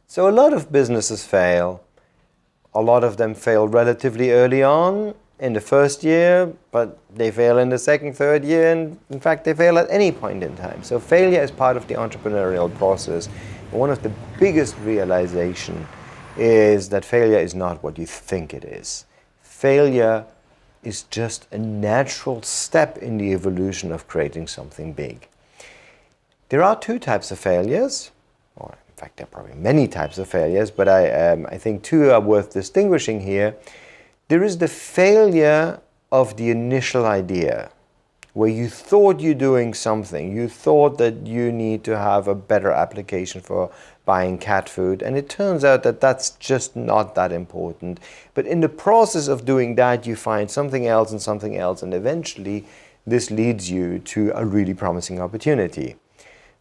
So a lot of businesses fail. A lot of them fail relatively early on in the first year, but they fail in the second, third year, and in fact they fail at any point in time. So failure is part of the entrepreneurial process. One of the biggest realizations is that failure is not what you think it is. Failure is just a natural step in the evolution of creating something big. There are two types of failures, or in fact there are probably many types of failures, but I think two are worth distinguishing here. There is the failure of the initial idea, where you thought you're doing something, you thought that you need to have a better application for buying cat food, and it turns out that that's just not that important. But in the process of doing that, you find something else, and eventually this leads you to a really promising opportunity.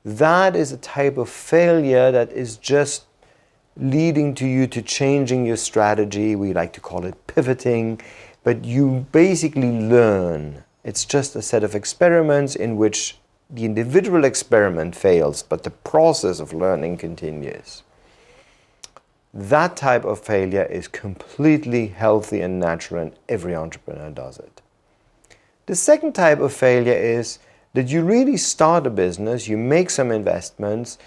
That is a type of failure that is just leading to you to changing your strategy. We like to call it pivoting, but you basically learn. It's just a set of experiments in which the individual experiment fails, but the process of learning continues. That type of failure is completely healthy and natural, and every entrepreneur does it. The second type of failure is that you really start a business, you make some investments,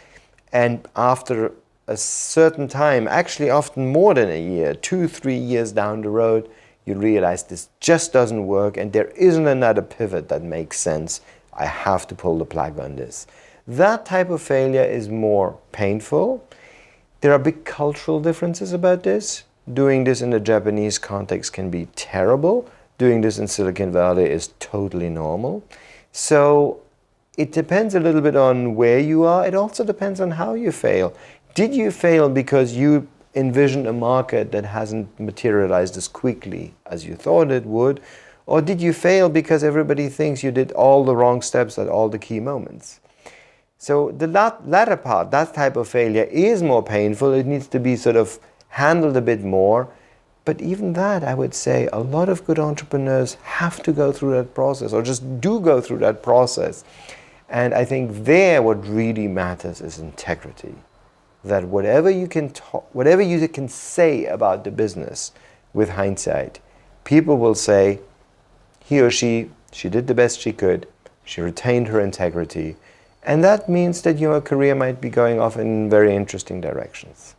and after a certain time, actually often more than a year, 2-3 years down the road, you realize this just doesn't work and there isn't another pivot that makes sense. I have to pull the plug on this. That type of failure is more painful. There are big cultural differences about this. Doing this in the Japanese context can be terrible. Doing this in Silicon Valley is totally normal. So it depends a little bit on where you are. It also depends on how you fail. Did you fail because you envisioned a market that hasn't materialized as quickly as you thought it would? Or did you fail because everybody thinks you did all the wrong steps at all the key moments? So the latter part, that type of failure, is more painful. It needs to be sort of handled a bit more. But even that, I would say, a lot of good entrepreneurs have to go through that process, or just do go through that process. And I think there what really matters is integrity. That whatever you can say about the business with hindsight, people will say, he or she did the best she could, she retained her integrity, and that means that your career might be going off in very interesting directions.